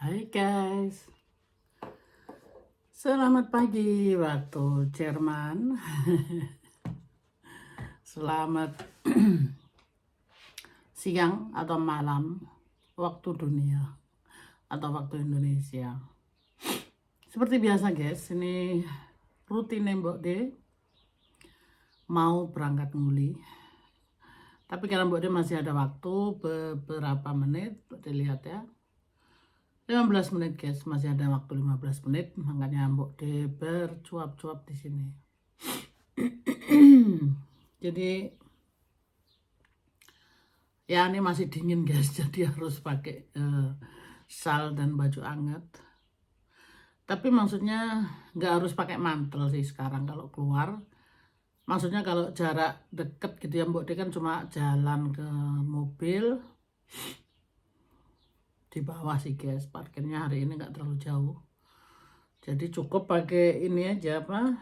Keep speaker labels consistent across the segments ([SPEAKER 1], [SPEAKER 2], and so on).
[SPEAKER 1] Hai guys, selamat pagi waktu Jerman. Selamat siang atau malam waktu dunia atau waktu Indonesia. Seperti biasa guys, ini rutin Mbok D mau berangkat nguli. Tapi karena Mbok D masih ada waktu beberapa menit, Mbok D lihat ya. 15 menit guys, masih ada waktu 15 menit, makanya Mbok D bercuap-cuap di sini. Jadi ya ini masih dingin guys, jadi harus pakai sal dan baju hangat. Tapi maksudnya nggak harus pakai mantel sih sekarang kalau keluar. Maksudnya kalau jarak deket gitu ya, Mbok D kan cuma jalan ke mobil di bawah sih guys, parkirnya hari ini nggak terlalu jauh. Jadi cukup pakai ini aja apa,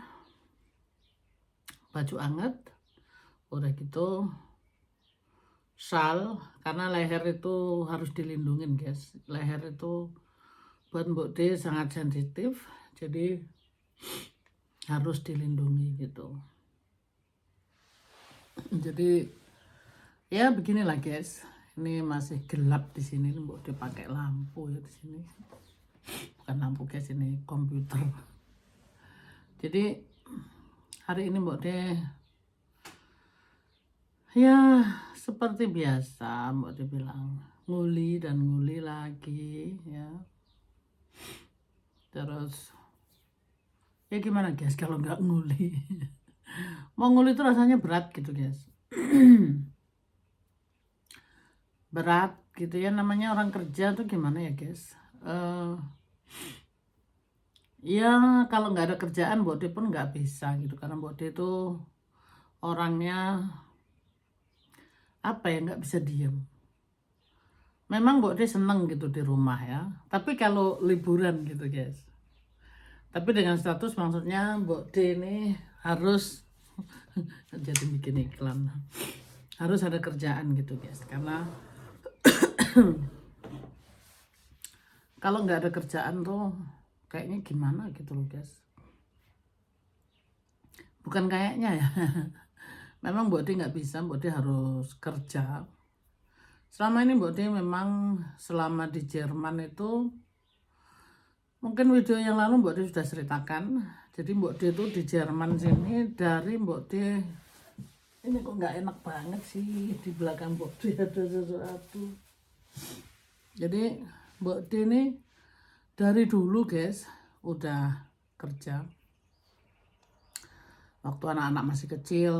[SPEAKER 1] baju hangat, udah gitu sal, karena leher itu harus dilindungin guys. Leher itu buat Mbok D sangat sensitif, jadi harus dilindungi gitu. Jadi ya beginilah guys, ini masih gelap di sini. Mbok D pakai lampu ya di sini, bukan lampu guys, ini komputer. Jadi hari ini Mbok D ya seperti biasa, Mbok D bilang nguli dan nguli lagi ya. Terus ya gimana guys kalau nggak nguli. Mau nguli itu rasanya berat gitu guys. Berat gitu ya, namanya orang kerja tuh gimana ya guys. Ya kalau nggak ada kerjaan Mbok D pun nggak bisa gitu, karena Mbok D itu orangnya apa ya, nggak bisa diem. Memang Mbok D seneng gitu di rumah ya, tapi kalau liburan gitu guys. Tapi dengan status maksudnya Mbok D ini harus jadi bikin iklan, harus ada kerjaan gitu guys, karena kalau nggak ada kerjaan tuh kayaknya gimana gitu loh guys. Bukan kayaknya ya, memang Mbok D nggak bisa, Mbok D harus kerja. Selama ini Mbok D memang selama di Jerman itu, mungkin video yang lalu Mbok D sudah ceritakan. Jadi Mbok D itu di Jerman sini dari Mbok D, ini kok nggak enak banget sih, di belakang Mbok D ada sesuatu. Jadi Mbok D ini dari dulu guys udah kerja. Waktu anak-anak masih kecil,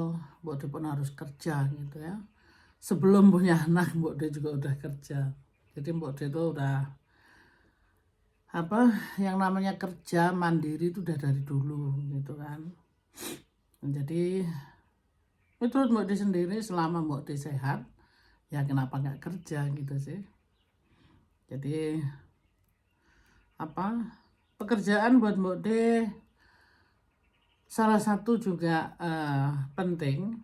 [SPEAKER 1] Mbok D pun harus kerja gitu ya. Sebelum punya anak, Mbok D juga udah kerja. Jadi Mbok D itu udah apa, yang namanya kerja mandiri itu udah dari dulu gitu kan. Jadi menurut Mbok D sendiri, selama Mbok D sehat, ya kenapa nggak kerja gitu sih. Jadi apa, pekerjaan buat Mbok D salah satu juga penting,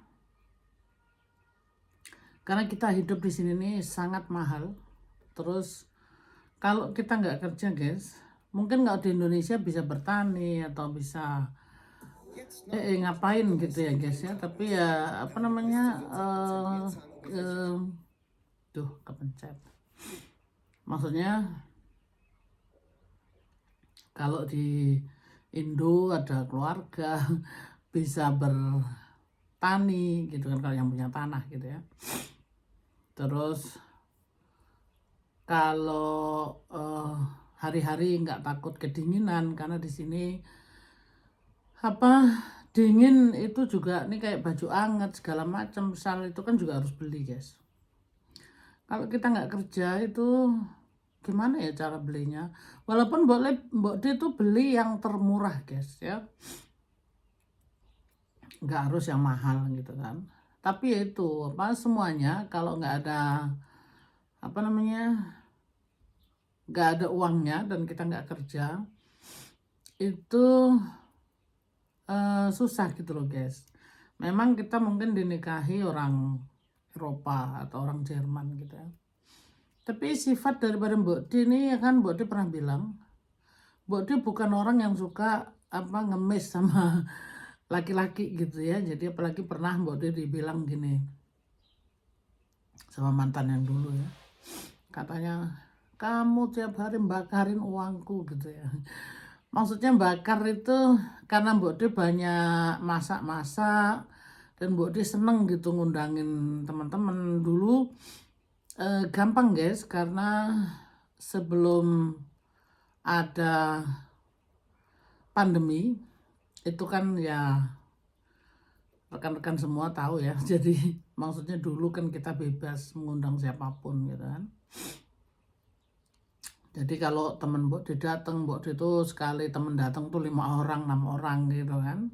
[SPEAKER 1] karena kita hidup di sini nih sangat mahal. Terus kalau kita nggak kerja guys, mungkin nggak di Indonesia bisa bertani atau bisa ngapain gitu ya guys ya. Tapi ya apa namanya, tuh kepencet. Maksudnya kalau di Indo ada keluarga bisa bertani gitu kan, kalau yang punya tanah gitu ya. Terus kalau hari-hari nggak takut kedinginan, karena di sini apa, dingin itu juga nih kayak baju anget segala macam, sal itu kan juga harus beli guys. Kalau kita nggak kerja itu gimana ya cara belinya, walaupun Mbok D itu beli yang termurah guys ya, nggak harus yang mahal gitu kan. Tapi ya itu apa, semuanya kalau nggak ada apa namanya, nggak ada uangnya dan kita nggak kerja, itu susah gitu loh guys. Memang kita mungkin dinikahi orang Eropa atau orang Jerman gitu ya, Tapi sifat daripada Mbok D ini ya kan, Mbok D pernah bilang, Mbok D bukan orang yang suka ngemis sama laki-laki gitu ya. Jadi apalagi pernah Mbok D dibilang gini sama mantan yang dulu ya. Katanya, kamu tiap hari bakarin uangku gitu ya. Maksudnya bakar itu karena Mbok D banyak masak-masak dan Mbok D seneng gitu ngundangin teman-teman dulu. Gampang guys, karena sebelum ada pandemi itu kan ya rekan-rekan semua tahu ya. Jadi maksudnya dulu kan kita bebas mengundang siapapun gitu kan. Jadi kalau temen Mbok D datang, Mbok D itu sekali temen datang tuh 5 orang, 6 orang gitu kan.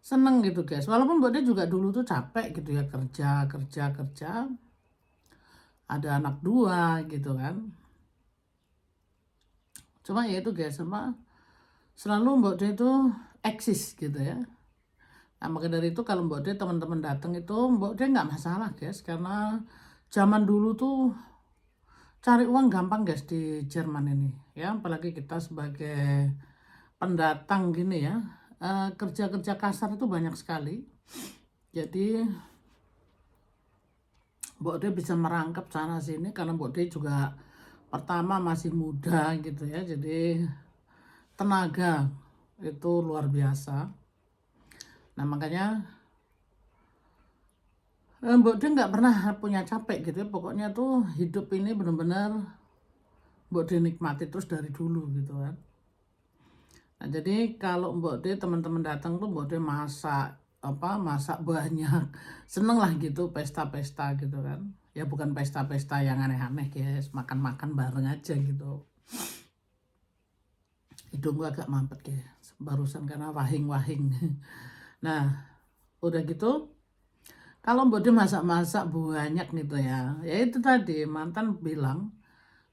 [SPEAKER 1] Seneng gitu guys. Walaupun Mbok D juga dulu tuh capek gitu ya, kerja. Ada anak 2 gitu kan. Cuma ya itu guys, selalu Mbok D itu eksis gitu ya. Nah, maka dari itu kalau Mbok D teman-teman datang itu Mbok D nggak masalah guys, karena zaman dulu tuh cari uang gampang guys di Jerman ini ya, apalagi kita sebagai pendatang gini ya, kerja-kerja kasar itu banyak sekali. Jadi Mbok D bisa merangkap sana sini karena Mbok D juga pertama masih muda gitu ya, jadi tenaga itu luar biasa. Nah makanya Mbok D nggak pernah punya capek gitu ya, pokoknya tuh hidup ini benar-benar Mbok D nikmati terus dari dulu gitu kan. Nah jadi kalau Mbok D teman-teman datang tuh Mbok D masak banyak, seneng lah gitu pesta-pesta gitu kan. Ya bukan pesta-pesta yang aneh-aneh guys, makan-makan bareng aja gitu. Hidung gua agak mampet guys barusan karena wahing-wahing. Nah udah gitu, kalau Mbok D masak-masak banyak gitu ya, ya itu tadi mantan bilang,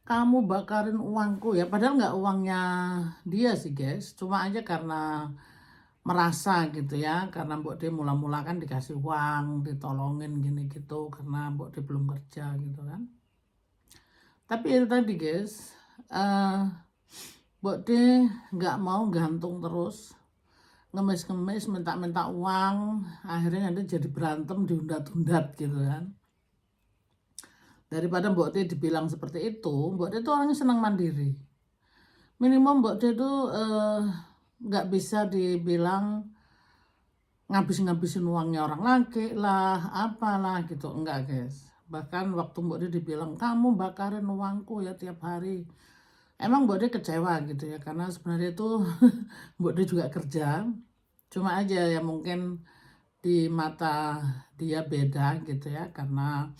[SPEAKER 1] kamu bakarin uangku ya, padahal nggak uangnya dia sih guys, cuma aja karena merasa gitu ya, karena Mbok D mula-mula kan dikasih uang, ditolongin gini gitu, karena Mbok D belum kerja gitu kan. Tapi itu tadi guys, Mbok D nggak mau gantung terus, ngemis-ngemis minta-minta uang, akhirnya nanti jadi berantem diundat-undat gitu kan. Daripada Mbok D dibilang seperti itu, Mbok D itu orangnya senang mandiri. Minimum Mbok D itu nggak bisa dibilang ngabis-ngabisin uangnya orang laki lah, apalah gitu, enggak guys. Bahkan waktu Mbok D dibilang, kamu bakarin uangku ya tiap hari. Emang Mbok D kecewa gitu ya, karena sebenarnya itu Mbok D juga kerja. Cuma aja ya mungkin di mata dia beda gitu ya, karena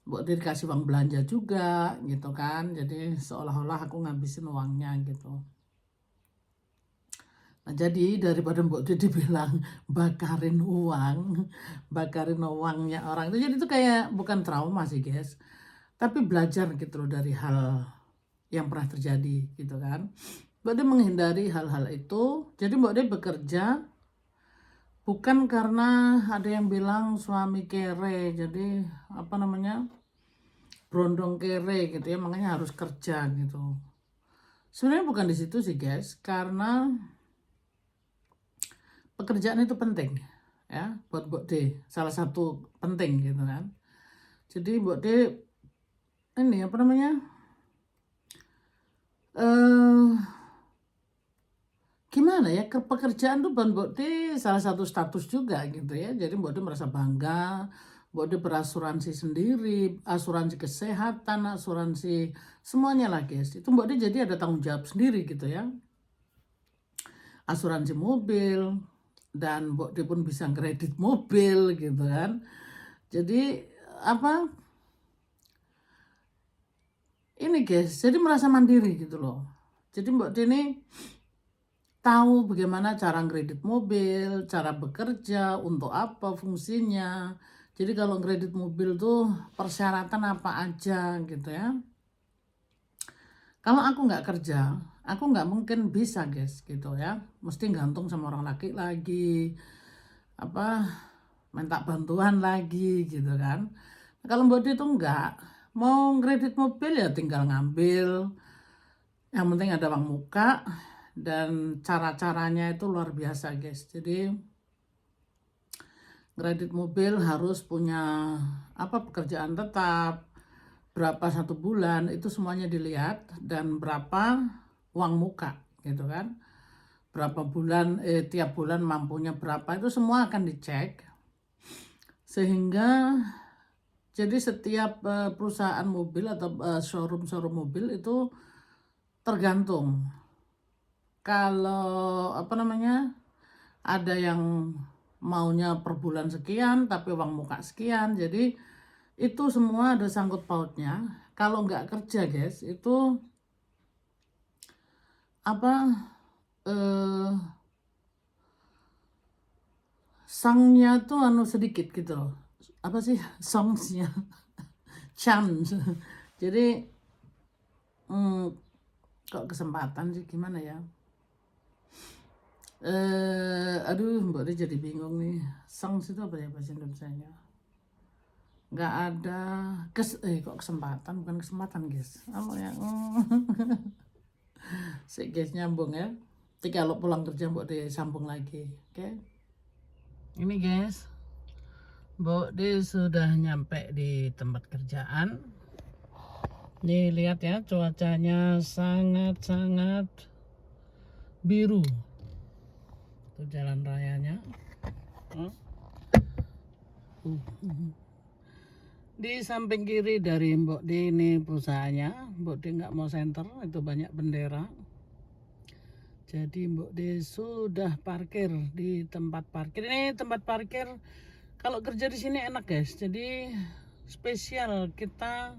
[SPEAKER 1] Mbok D dikasih uang belanja juga gitu kan. Jadi seolah-olah aku ngabisin uangnya gitu. Nah, jadi daripada Mbok D dibilang bakarin uangnya orang itu, jadi itu kayak bukan trauma sih guys, tapi belajar gitu loh dari hal yang pernah terjadi gitu kan. Mbok D menghindari hal-hal itu. Jadi Mbok D bekerja bukan karena ada yang bilang suami kere, jadi berondong kere gitu ya, makanya harus kerja gitu. Sebenarnya bukan di situ sih guys, karena pekerjaan itu penting ya buat Mbok D, salah satu penting gitu kan. Jadi Mbok D ini eh gimana ya, pekerjaan tuh buat Mbok D salah satu status juga gitu ya. Jadi Mbok D merasa bangga, Mbok D berasuransi sendiri, asuransi kesehatan, asuransi semuanya lah guys. Itu Mbok D jadi ada tanggung jawab sendiri gitu ya. Asuransi mobil, dan Mbok D pun bisa kredit mobil gitu kan. Jadi ini guys, jadi merasa mandiri gitu loh. Jadi Mbok D ini tahu bagaimana cara kredit mobil, cara bekerja, untuk apa fungsinya. Jadi kalau kredit mobil tuh persyaratan apa aja gitu ya. Kalau aku nggak kerja, aku nggak mungkin bisa guys gitu ya. Mesti gantung sama orang laki lagi, minta bantuan lagi gitu kan. Kalau Mbok D itu enggak, mau kredit mobil ya tinggal ngambil, yang penting ada uang muka, dan cara-caranya itu luar biasa guys. Jadi kredit mobil harus punya pekerjaan tetap, berapa 1 bulan itu semuanya dilihat, dan berapa uang muka gitu kan, berapa bulan tiap bulan mampunya berapa, itu semua akan dicek. Sehingga jadi setiap perusahaan mobil atau showroom mobil itu tergantung. Kalau ada yang maunya per bulan sekian tapi uang muka sekian, jadi itu semua ada sangkut pautnya. Kalau nggak kerja guys, itu eh, sangnya tuh sedikit gitu loh. Apa sih songsnya? Chance. Jadi kok kesempatan sih, gimana ya? Aduh, Mbak Dia jadi bingung nih. Songs itu apa ya bahasa Indonesianya? Nggak ada kok kesempatan, bukan kesempatan guys. Apa ya? Si guys nyambung ya. Jadi kalau pulang kerja Mbak Dia sambung lagi, oke? Ini guys, Mbak Dia sudah nyampe di tempat kerjaan. Nih lihat ya, cuacanya sangat-sangat biru. Itu jalan rayanya. Di samping kiri dari Mbok D ini perusahaannya. Mbok D nggak mau senter, itu banyak bendera. Jadi Mbok D sudah parkir di tempat parkir. Ini tempat parkir kalau kerja di sini enak guys. Jadi spesial kita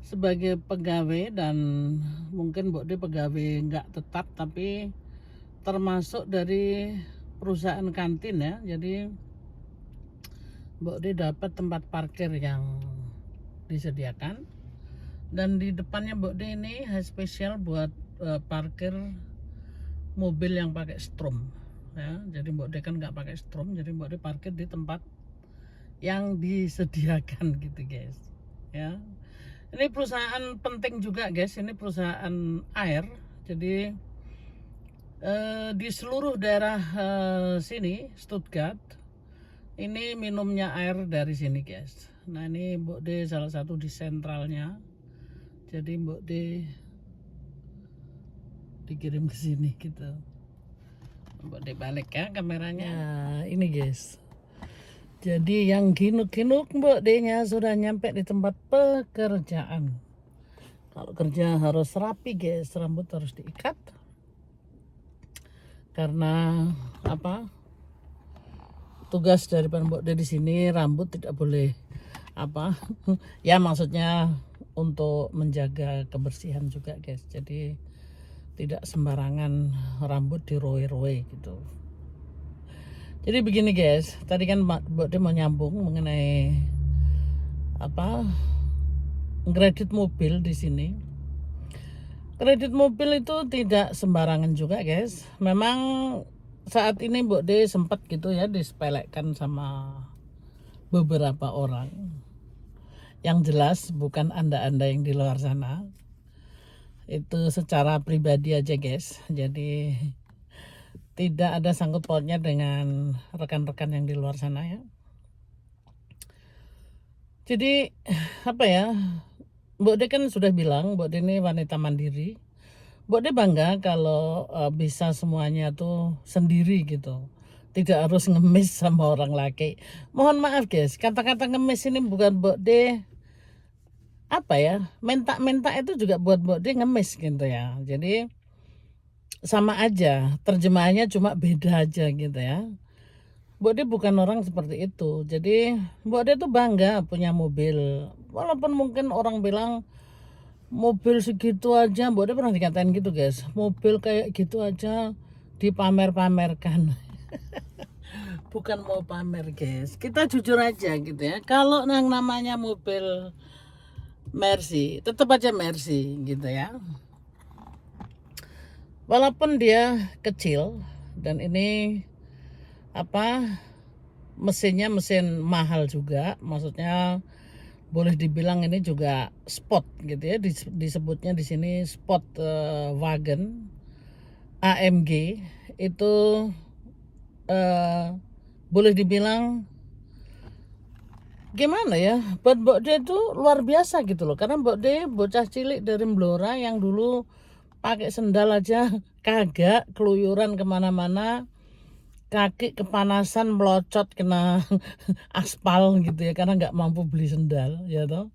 [SPEAKER 1] sebagai pegawai, dan mungkin Mbok D pegawai nggak tetap tapi termasuk dari perusahaan kantin ya. Jadi Mbok D dapat tempat parkir yang disediakan, dan di depannya Mbok D ini spesial buat parkir mobil yang pakai strom ya. Jadi Mbok D kan nggak pakai strom, jadi Mbok D parkir di tempat yang disediakan gitu guys ya. Ini perusahaan penting juga guys, ini perusahaan air. Jadi di seluruh daerah sini Stuttgart ini minumnya air dari sini guys. Nah ini Mbok D salah satu di sentralnya. Jadi Mbok D dikirim ke sini gitu. Mbok D balik ya kameranya. Nah ini guys. Jadi yang ginuk-ginuk Mbok D-nya sudah nyampe di tempat pekerjaan. Kalau kerja harus rapi guys, rambut harus diikat. Karena tugas dari Mbok D di sini, rambut tidak boleh ya maksudnya untuk menjaga kebersihan juga guys. Jadi tidak sembarangan rambut diroe-roe gitu. Jadi begini guys, tadi kan Mbok D mau nyambung mengenai kredit mobil di sini. Kredit mobil itu tidak sembarangan juga guys. Memang saat ini Mbok D sempat gitu ya disepelekan sama beberapa orang. Yang jelas bukan anda-anda yang di luar sana. Itu secara pribadi aja guys. Jadi tidak ada sangkut pautnya dengan rekan-rekan yang di luar sana ya. Jadi Mbok D kan sudah bilang Mbok D ini wanita mandiri. Mbok D bangga kalau bisa semuanya tuh sendiri gitu. Tidak harus ngemis sama orang laki. Mohon maaf guys, kata-kata ngemis ini bukan Mbok D minta itu juga buat Mbok D ngemis gitu ya. Jadi sama aja, terjemahannya cuma beda aja gitu ya. Mbok D bukan orang seperti itu. Jadi Mbok D tuh bangga punya mobil. Walaupun mungkin orang bilang mobil segitu aja, Mbok D pernah dikatain gitu guys. Mobil kayak gitu aja dipamer-pamerkan. Bukan mau pamer guys. Kita jujur aja gitu ya. Kalau yang namanya mobil Mercy, tetap aja Mercy gitu ya. Walaupun dia kecil, dan ini mesinnya mesin mahal juga, maksudnya boleh dibilang ini juga sport gitu ya, disebutnya di sini sport wagon AMG itu boleh dibilang gimana ya, buat Mbok De itu luar biasa gitu loh, karena Mbok De bocah cilik dari Blora yang dulu pakai sendal aja kagak, keluyuran kemana-mana, kaki kepanasan melocot kena aspal gitu ya, karena nggak mampu beli sendal ya toh.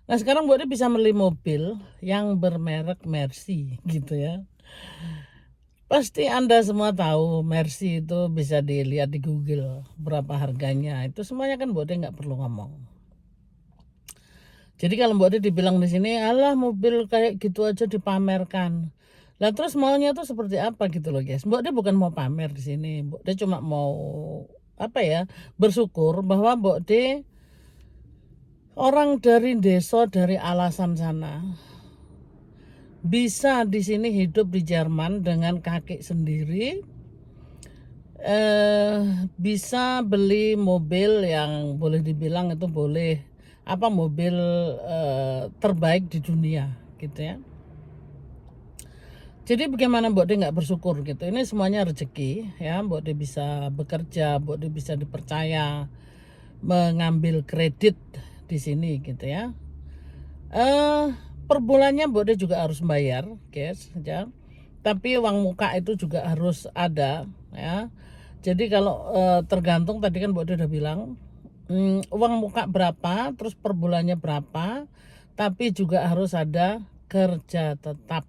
[SPEAKER 1] Nah sekarang Mbok De bisa beli mobil yang bermerek Mercy gitu ya. Pasti Anda semua tahu Mercy itu bisa dilihat di Google berapa harganya. Itu semuanya kan Mbok De nggak perlu ngomong. Jadi kalau Mbok De dibilang di sini, alah mobil kayak gitu aja dipamerkan. Lah terus maunya tuh seperti apa gitu loh guys. Mbok De bukan mau pamer di sini. Mbok De cuma mau apa ya, bersyukur bahwa Mbok De orang dari desa, dari Alasan sana bisa di sini hidup di Jerman dengan kaki sendiri, bisa beli mobil yang boleh dibilang itu boleh apa mobil terbaik di dunia gitu ya. Jadi bagaimana Mbok De nggak bersyukur gitu. Ini semuanya rezeki ya. Mbok De bisa bekerja, Mbok De bisa dipercaya mengambil kredit di sini gitu ya. Per bulannya Mbok De juga harus bayar, guys ya. Tapi uang muka itu juga harus ada ya. Jadi kalau tergantung tadi kan Mbok De udah bilang uang muka berapa, terus per bulannya berapa, tapi juga harus ada kerja tetap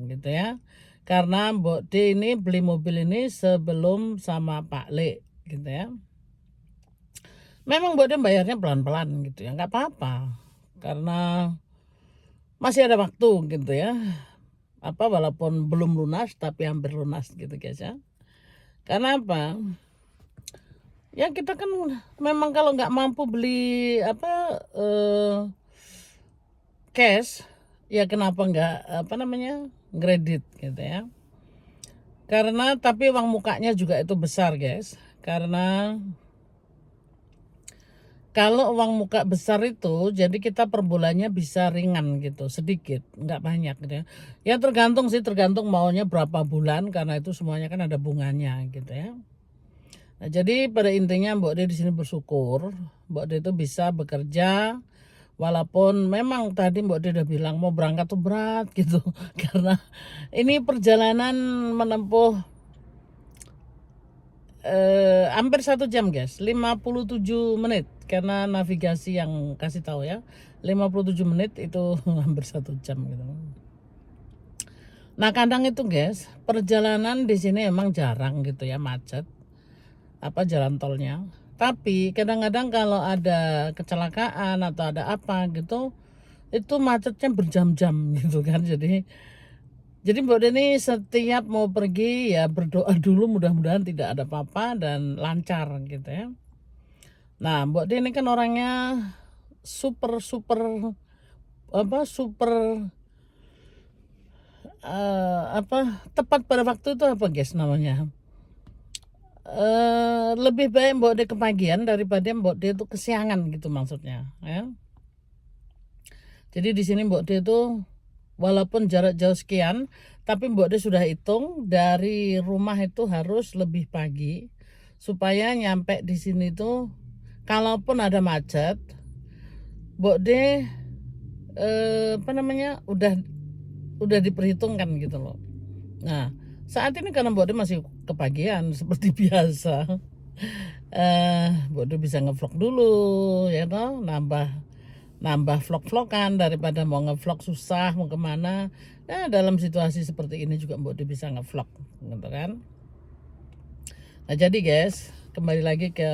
[SPEAKER 1] gitu ya. Karena Mbok De ini beli mobil ini sebelum sama Pak Le gitu ya. Memang Mbok De bayarnya pelan-pelan gitu ya, nggak apa-apa. Karena masih ada waktu gitu ya. Apa walaupun belum lunas tapi hampir lunas gitu guys ya. Karena apa? Ya kita kan memang kalau nggak mampu beli apa cash, ya kenapa nggak apa namanya kredit gitu ya. Karena tapi uang mukanya juga itu besar guys. Karena kalau uang muka besar itu, jadi kita per bulannya bisa ringan gitu, sedikit, nggak banyak gitu ya. Ya tergantung sih, tergantung maunya berapa bulan, karena itu semuanya kan ada bunganya gitu ya. Nah, jadi pada intinya Mbok De di sini bersyukur, Mbok De itu bisa bekerja, walaupun memang tadi Mbok De udah bilang mau berangkat tuh berat gitu, karena ini perjalanan menempuh hampir 1 jam guys, 57 menit karena navigasi yang kasih tahu ya, 57 menit itu hampir 1 jam gitu. Nah kadang itu guys, perjalanan di sini emang jarang gitu ya macet, apa jalan tolnya. Tapi kadang-kadang kalau ada kecelakaan atau ada apa gitu, itu macetnya berjam-jam gitu kan. Jadi Mbok De ini setiap mau pergi ya berdoa dulu mudah-mudahan tidak ada apa-apa dan lancar gitu ya. Nah Mbok De ini kan orangnya super super apa super apa tepat pada waktu itu apa guys namanya. Lebih baik Mbok De kepagian daripada Mbok De itu kesiangan gitu maksudnya ya. Jadi di sini Mbok De itu walaupun jarak jauh sekian, tapi Mbok De sudah hitung dari rumah itu harus lebih pagi supaya nyampe di sini tuh kalaupun ada macet, Mbok De apa namanya udah diperhitungkan gitu loh. Nah saat ini karena Mbok De masih kepagian seperti biasa, Mbok De bisa ngevlog dulu ya toh, nambah vlog-vlogan daripada mau ngevlog susah mau kemana. Nah dalam situasi seperti ini juga Mbok De bisa ngevlog gitu kan. Nah jadi guys kembali lagi ke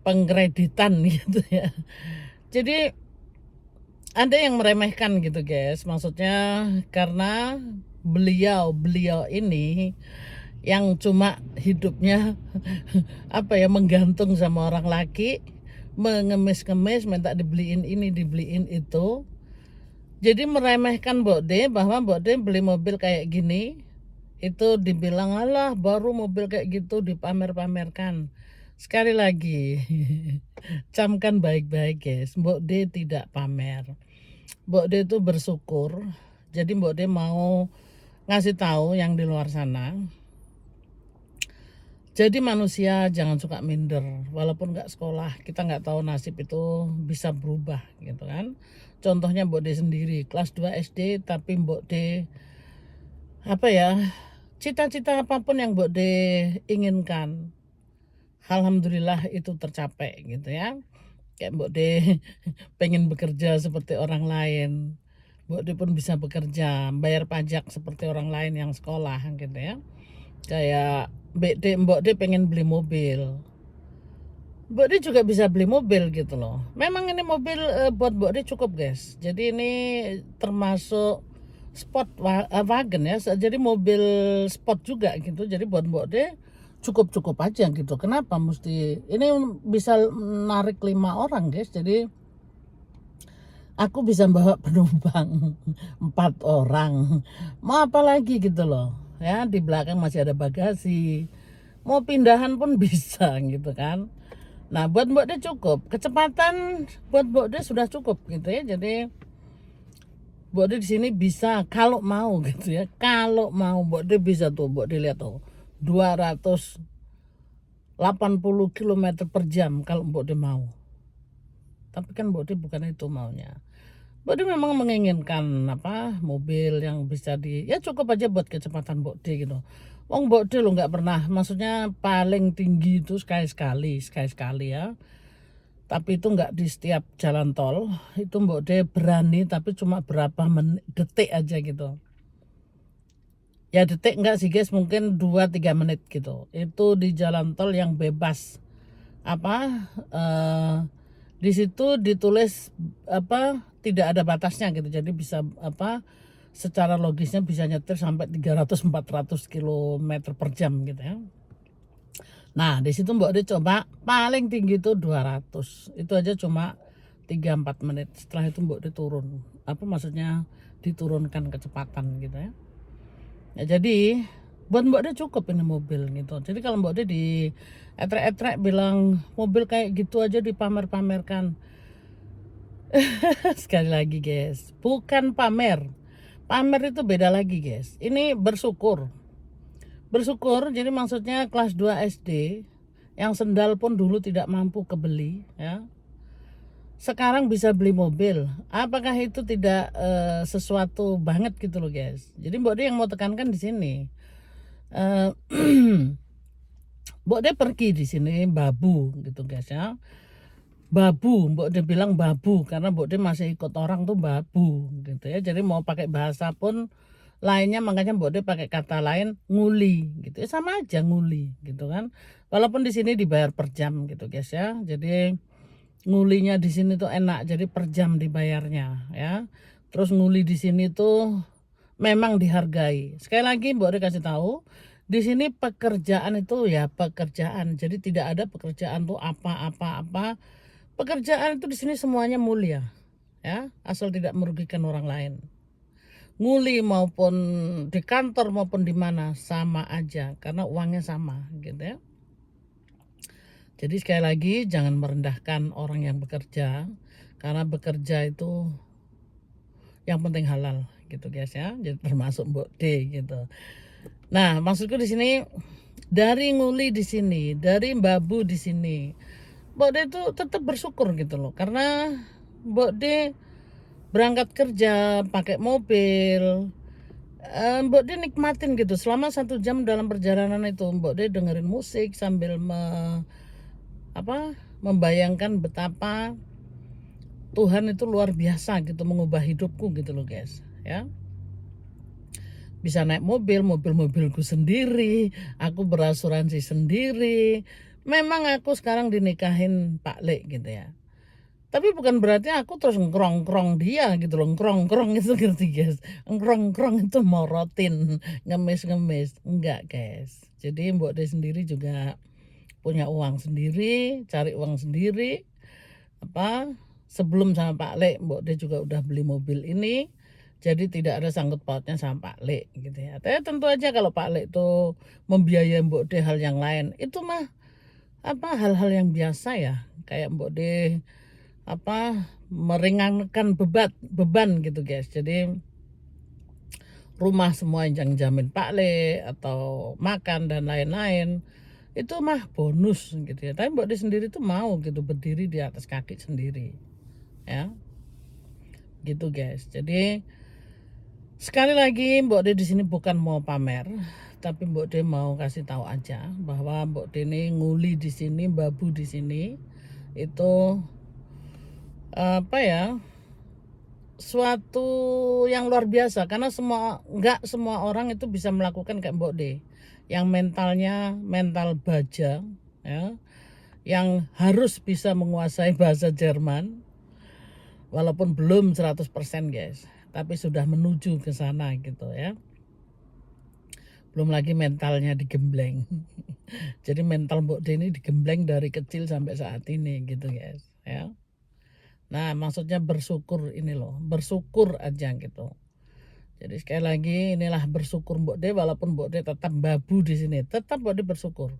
[SPEAKER 1] pengkreditan gitu ya. Jadi ada yang meremehkan gitu guys, maksudnya karena beliau ini yang cuma hidupnya apa ya menggantung sama orang laki, mengemis-ngemis minta dibeliin ini dibeliin itu. Jadi meremehkan Mbok De bahwa Mbok De beli mobil kayak gini itu dibilang alah baru mobil kayak gitu dipamer-pamerkan. Sekali lagi, camkan baik-baik guys, Mbok D tidak pamer. Mbok D itu bersyukur. Jadi Mbok D mau ngasih tahu yang di luar sana. Jadi manusia jangan suka minder, walaupun nggak sekolah, kita nggak tahu nasib itu bisa berubah gitu kan. Contohnya Mbok D sendiri, kelas 2 SD tapi Mbok D apa ya, cita-cita apapun yang Mbok D inginkan, alhamdulillah itu tercapai gitu ya. Kayak Mbok D pengen bekerja seperti orang lain, Mbok D pun bisa bekerja, bayar pajak seperti orang lain yang sekolah gitu ya. Kayak Mbok D pengen beli mobil, Mbok D juga bisa beli mobil gitu loh. Memang ini mobil buat Mbok D cukup guys. Jadi ini termasuk sport wagon ya. Jadi mobil sport juga gitu. Jadi buat Mbok D cukup-cukup aja gitu. Kenapa mesti ini bisa narik 5 orang guys. Jadi aku bisa bawa penumpang 4 orang. Mau apa lagi gitu loh. Ya, di belakang masih ada bagasi. Mau pindahan pun bisa gitu kan. Nah, buat Mbok D cukup. Kecepatan buat Mbok D sudah cukup gitu ya. Jadi Mbok D di sini bisa kalau mau gitu ya. Kalau mau Mbok D bisa tuh, Mbok D lihat tuh. 280 km per jam kalau Mbok D mau. Tapi kan Mbok D bukan itu maunya. Mbok D memang menginginkan apa mobil yang bisa ya cukup aja buat kecepatan Mbok D gitu. Wong Mbok D lo nggak pernah, maksudnya paling tinggi itu sekali ya. Tapi itu nggak di setiap jalan tol. Itu Mbok D berani tapi cuma berapa detik aja gitu. Ya detik enggak sih guys, mungkin 2-3 menit gitu. Itu di jalan tol yang bebas. Apa di situ ditulis apa tidak ada batasnya gitu. Jadi bisa apa secara logisnya bisa nyetir sampai 300-400 km per jam gitu ya. Nah, di situ Mbok D coba paling tinggi itu 200. Itu aja cuma 3-4 menit. Setelah itu Mbok D turun. Apa maksudnya diturunkan kecepatan gitu ya. Ya jadi buat Mbok D cukup ini mobil gitu. Jadi kalau Mbok D di etrek-etrek bilang mobil kayak gitu aja dipamer-pamerkan. Sekali lagi guys, bukan pamer. Pamer itu beda lagi guys. Ini bersyukur. Bersyukur jadi maksudnya kelas 2 SD yang sendal pun dulu tidak mampu kebeli ya. Sekarang bisa beli mobil. Apakah itu tidak sesuatu banget gitu loh guys. Jadi Mbok D yang mau tekankan di sini. Mbok D pergi di sini babu gitu guys ya. Babu, Mbok D bilang babu karena Mbok D masih ikut orang tuh babu gitu ya. Jadi mau pakai bahasa pun lainnya, makanya Mbok D pakai kata lain nguli gitu ya, sama aja nguli gitu kan. Walaupun di sini dibayar per jam gitu guys ya. Jadi ngulinya di sini tuh enak, jadi per jam dibayarnya ya. Terus nguli di sini tuh memang dihargai. Sekali lagi Mbok D kasih tahu, di sini pekerjaan itu ya pekerjaan. Jadi tidak ada pekerjaan tuh apa-apa. Pekerjaan itu di sini semuanya mulia ya, asal tidak merugikan orang lain. Nguli maupun di kantor maupun di mana sama aja karena uangnya sama gitu ya. Jadi sekali lagi jangan merendahkan orang yang bekerja, karena bekerja itu yang penting halal gitu guys ya. Jadi termasuk Mbok D gitu. Nah, maksudku di sini dari nguli di sini, dari babu di sini, Mbok D itu tetap bersyukur gitu loh, karena Mbok D berangkat kerja pakai mobil, Mbok D nikmatin gitu selama 1 jam dalam perjalanan itu. Mbok D dengerin musik sambil membayangkan betapa Tuhan itu luar biasa gitu mengubah hidupku gitu loh guys ya. Bisa naik mobilku sendiri, aku berasuransi sendiri. Memang aku sekarang dinikahin Pak Le gitu ya. Tapi bukan berarti aku terus ngkrong-krong dia gitu loh. Ngkrong-krong itu ngerti guys. Ngkrong-krong itu morotin, ngemis-ngemis. Enggak guys. Jadi Mbok D sendiri juga punya uang sendiri, cari uang sendiri. Sebelum sama Pak Le, Mbok D juga udah beli mobil ini. Jadi tidak ada sangkut pautnya sama Pak Le gitu ya. Tapi tentu aja kalau Pak Le itu membiayai Mbok D hal yang lain, itu mah hal-hal yang biasa ya, kayak Mbok De meringankan beban gitu guys. Jadi rumah semua yang jamin Pak Le atau makan dan lain-lain itu mah bonus gitu ya. Tapi Mbok De sendiri tuh mau gitu berdiri di atas kaki sendiri ya, gitu guys. Jadi sekali lagi Mbok De di sini bukan mau pamer, tapi Mbok De mau kasih tahu aja bahwa Mbok De ini nguli di sini, babu di sini itu suatu yang luar biasa, karena nggak semua orang itu bisa melakukan kayak Mbok De yang mentalnya mental baja ya, yang harus bisa menguasai bahasa Jerman walaupun belum 100% guys, tapi sudah menuju ke sana gitu ya. Belum lagi mentalnya digembleng. Jadi mental Mbok De ini digembleng dari kecil sampai saat ini gitu guys ya. Nah, maksudnya bersyukur ini loh, bersyukur aja gitu. Jadi sekali lagi inilah bersyukur Mbok De, walaupun Mbok De tetap babu di sini, tetap Mbok De bersyukur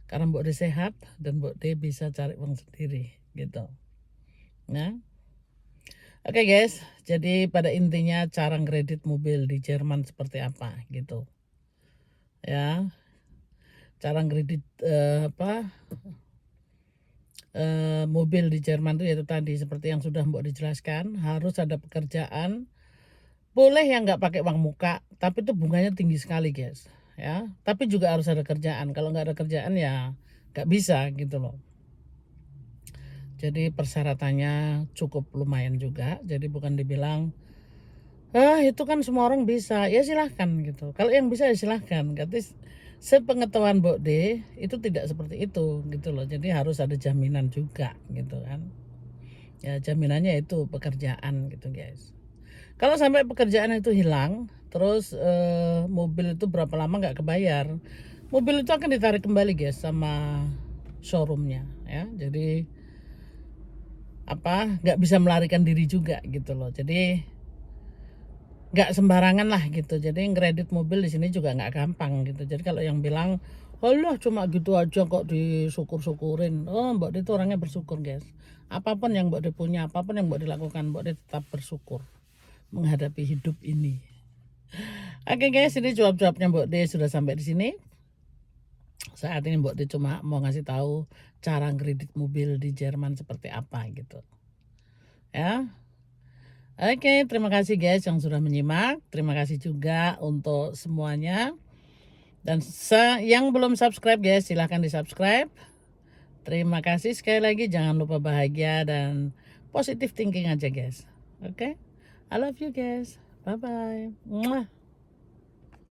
[SPEAKER 1] karena Mbok De sehat dan Mbok De bisa cari uang sendiri gitu. Nah, oke guys, jadi pada intinya cara kredit mobil di Jerman seperti apa gitu ya. Cara kredit mobil di Jerman itu yaitu tadi seperti yang sudah Mbok dijelaskan, harus ada pekerjaan. Boleh yang nggak pakai uang muka, tapi itu bunganya tinggi sekali guys ya. Tapi juga harus ada kerjaan, kalau nggak ada kerjaan ya nggak bisa gitu loh. Jadi persyaratannya cukup lumayan juga, jadi bukan dibilang itu kan semua orang bisa, ya silahkan gitu. Kalau yang bisa ya silahkan, tapi sepengetahuan Mbok De itu tidak seperti itu gitu loh. Jadi harus ada jaminan juga gitu kan ya. Jaminannya itu pekerjaan gitu guys. Kalau sampai pekerjaan itu hilang, terus mobil itu berapa lama nggak kebayar, mobil itu akan ditarik kembali guys sama showroomnya ya. Jadi nggak bisa melarikan diri juga gitu loh. Jadi nggak sembarangan lah gitu. Jadi kredit mobil di sini juga nggak gampang gitu. Jadi kalau yang bilang, Allah cuma gitu aja kok disyukur-syukurin, Mbok De itu orangnya bersyukur guys. Apapun yang Mbok De punya, apapun yang Mbok De lakukan, Mbok De tetap bersyukur menghadapi hidup ini. Oke guys, ini jawab-jawabnya Mbok De sudah sampai di sini. Saat ini Mbok De cuma mau ngasih tahu cara kredit mobil di Jerman seperti apa gitu. Ya. Oke, terima kasih guys yang sudah menyimak. Terima kasih juga untuk semuanya. Dan yang belum subscribe guys, silahkan di subscribe. Terima kasih sekali lagi. Jangan lupa bahagia dan positive thinking aja guys. Oke, I love you guys. Bye bye.